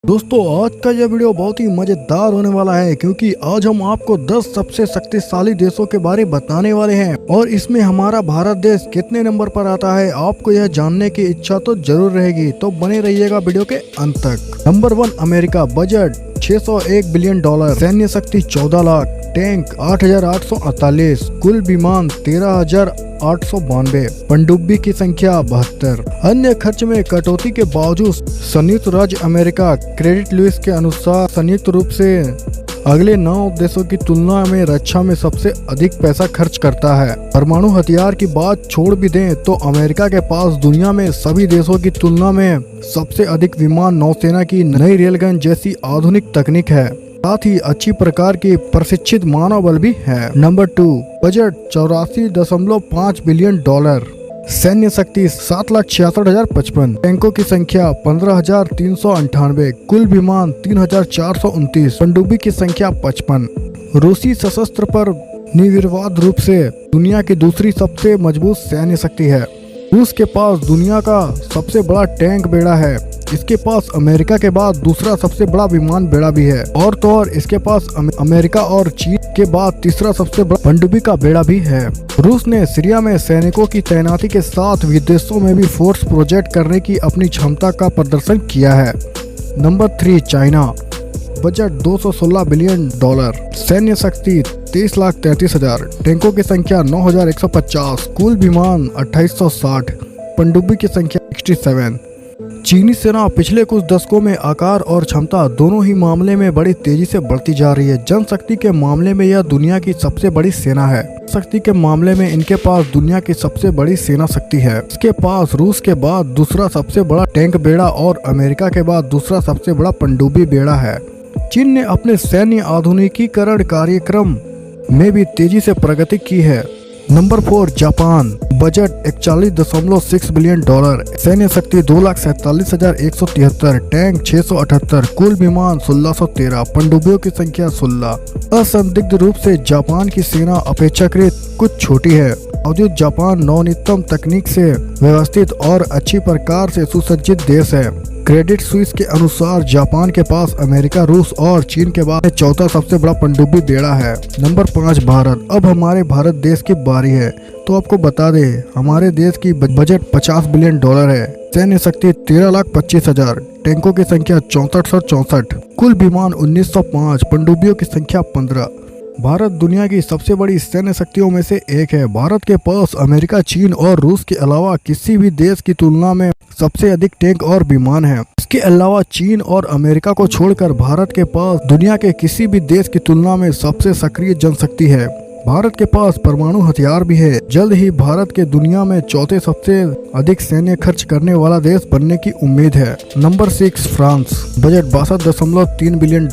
दोस्तों आज का यह वीडियो बहुत ही मजेदार होने वाला है क्योंकि आज हम आपको 10 सबसे शक्तिशाली देशों के बारे में बताने वाले हैं और इसमें हमारा भारत देश कितने नंबर पर आता है आपको यह जानने की इच्छा तो जरूर रहेगी, तो बने रहिएगा वीडियो के अंत तक। नंबर 1 अमेरिका, बजट $601 बिलियन, सैन्य शक्ति 14 लाख, टैंक 8,848, कुल विमान 13,892, पनडुब्बी की संख्या 72। अन्य खर्च में कटौती के बावजूद संयुक्त राज्य अमेरिका क्रेडिट लुइस के अनुसार संयुक्त रूप से अगले 9 देशों की तुलना में रक्षा में सबसे अधिक पैसा खर्च करता है। परमाणु हथियार की बात छोड़ भी दें तो अमेरिका के पास दुनिया में सभी देशों की तुलना में सबसे अधिक विमान, नौसेना की नई रेलगन जैसी आधुनिक तकनीक है, साथ ही अच्छी प्रकार की प्रशिक्षित मानव बल भी है। नंबर 2 बजट $84.5 बिलियन, सैन्य शक्ति 7,66,055, टैंकों की संख्या 15,398, कुल विमान 3,429, पनडुब्बी की संख्या 55। रूसी सशस्त्र पर निर्विवाद रूप से दुनिया की दूसरी सबसे मजबूत सैन्य शक्ति है। रूस के पास दुनिया का सबसे बड़ा टैंक बेड़ा है। इसके पास अमेरिका के बाद दूसरा सबसे बड़ा विमान बेड़ा भी है और तो और इसके पास अमेरिका और चीन के बाद तीसरा सबसे बड़ा पनडुब्बी का बेड़ा भी है। रूस ने सीरिया में सैनिकों की तैनाती के साथ विदेशों में भी फोर्स प्रोजेक्ट करने की अपनी क्षमता का प्रदर्शन किया है। नंबर 3 चाइना, बजट $216 बिलियन, सैन्य शक्ति 30,33,000, टैंकों की संख्या 9,150, कुल विमान 2,860, पनडुब्बी की संख्या 67। चीनी सेना पिछले कुछ दशकों में आकार और क्षमता दोनों ही मामले में बड़ी तेजी से बढ़ती जा रही है। जनशक्ति के मामले में यह दुनिया की सबसे बड़ी सेना है। शक्ति के मामले में इनके पास दुनिया की सबसे बड़ी सेना शक्ति है। इसके पास रूस के बाद दूसरा सबसे बड़ा टैंक बेड़ा और अमेरिका के बाद दूसरा सबसे बड़ा पनडुब्बी बेड़ा है। चीन ने अपने सैन्य आधुनिकीकरण कार्यक्रम में भी तेजी से प्रगति की है। नंबर 4 जापान, बजट $41.6 बिलियन, सैन्य शक्ति 2,47,173, टैंक 678, कुल विमान 1,613, पनडुब्बियों की संख्या 16। असंदिग्ध रूप से जापान की सेना अपेक्षाकृत कुछ छोटी है, बावजूद जापान नवनीतम तकनीक से व्यवस्थित और अच्छी प्रकार से सुसज्जित देश है। क्रेडिट स्विस के अनुसार जापान के पास अमेरिका, रूस और चीन के बाद चौथा सबसे बड़ा पनडुब्बी बेड़ा है। नंबर 5 भारत। अब हमारे भारत देश की बारी है, तो आपको बता दें हमारे देश की बजट $50 बिलियन है, सैन्य शक्ति 13,25,000, टैंकों की संख्या 6464, कुल विमान 1905, पनडुब्बियों की संख्या 15। भारत दुनिया की सबसे बड़ी सैन्य शक्तियों में से एक है। भारत के पास अमेरिका, चीन और रूस के अलावा किसी भी देश की तुलना में सबसे अधिक टैंक और विमान है। इसके अलावा चीन और अमेरिका को छोड़कर भारत के पास दुनिया के किसी भी देश की तुलना में सबसे सक्रिय जनशक्ति है। भारत के पास परमाणु हथियार भी है। जल्द ही भारत के दुनिया में चौथे सबसे अधिक सैन्य खर्च करने वाला देश बनने की उम्मीद है। नंबर 6 फ्रांस, बजट $62.3 बिलियन,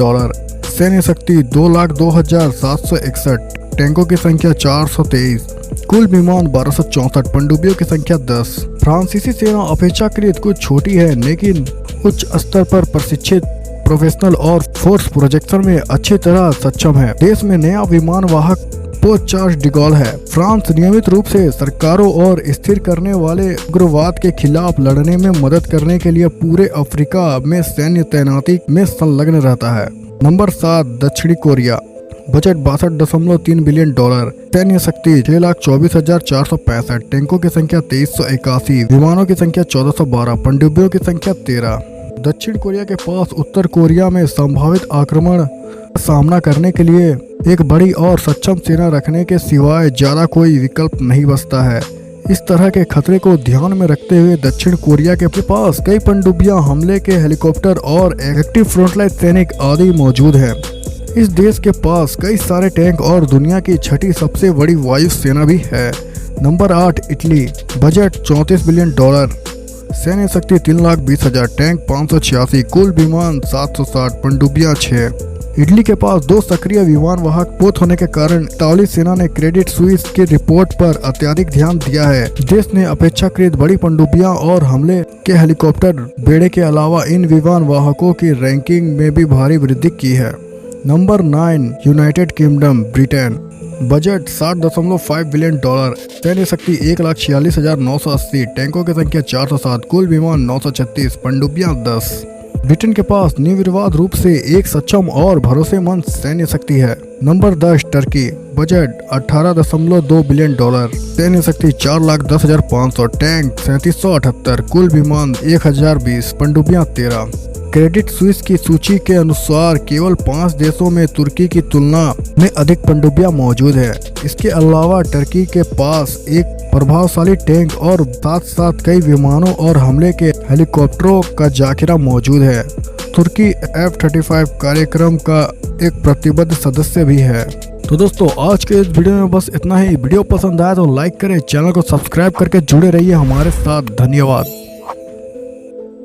सैन्य शक्ति 2,02,761, टैंकों की संख्या 423, कुल विमान 1264, पनडुब्बियों की संख्या 10। फ्रांसीसी सेना अपेक्षाकृत कुछ छोटी है लेकिन उच्च स्तर पर प्रशिक्षित, प्रोफेशनल और फोर्स प्रोजेक्शन में अच्छी तरह सक्षम है। देश में नया विमान वाहक पोस्ट चार्ल्स डी गॉल है। फ्रांस नियमित रूप से सरकारों और स्थिर करने वाले उग्रवाद के खिलाफ लड़ने में मदद करने के लिए पूरे अफ्रीका में सैन्य तैनाती में संलग्न रहता है। नंबर 7 दक्षिणी कोरिया, बजट $62.3 बिलियन, सैन्य शक्ति 6,24,465, टैंकों की संख्या 2381, विमानों की संख्या 1412, पनडुब्बियों की संख्या 13। दक्षिण कोरिया के पास उत्तर कोरिया में संभावित आक्रमण का सामना करने के लिए एक बड़ी और सक्षम सेना रखने के सिवाय ज्यादा कोई विकल्प नहीं बचता है। इस तरह के खतरे को ध्यान में रखते हुए दक्षिण कोरिया के पास कई पनडुब्बियां, हमले के हेलीकॉप्टर और एक्टिव फ्रंटलाइन सैनिक आदि मौजूद हैं। इस देश के पास कई सारे टैंक और दुनिया की छठी सबसे बड़ी वायु सेना भी है। नंबर 8 इटली, बजट $34 बिलियन, सैन्य शक्ति 3,20,000, टैंक 586, कुल विमान 760, पनडुब्बियां 6। इटली के पास 2 सक्रिय विमान वाहक पोत होने के कारण इताली सेना ने क्रेडिट स्विस की रिपोर्ट पर अत्यधिक ध्यान दिया है। देश ने अपेक्षाकृत बड़ी पनडुब्बियां और हमले के हेलीकॉप्टर बेड़े के अलावा इन विमान वाहकों की रैंकिंग में भी भारी वृद्धि की है। Number 9 United kingdom, Britain, budget $60.5 billion, सैन्य शक्ति 1,46,980, टैंकों की संख्या 407, कुल विमान 936, पनडुब्बियां 10। ब्रिटेन के पास निर्विवाद रूप से एक सक्षम और भरोसेमंद सैन्य शक्ति है। Number 10 Turkey, budget 18.2 billion dollar, सैन्य शक्ति 4,10,500, टैंक 3778, कुल विमान 1020, पनडुब्बियां 13। क्रेडिट स्विस की सूची के अनुसार केवल 5 देशों में तुर्की की तुलना में अधिक पनडुब्बियां मौजूद है। इसके अलावा टर्की के पास एक प्रभावशाली टैंक और साथ साथ कई विमानों और हमले के हेलीकॉप्टरों का जाखिरा मौजूद है। तुर्की F-35 कार्यक्रम का एक प्रतिबद्ध सदस्य भी है। तो दोस्तों आज के इस वीडियो में बस इतना ही। वीडियो पसंद आया तो लाइक करें, चैनल को सब्सक्राइब करके जुड़े रहिए हमारे साथ। धन्यवाद।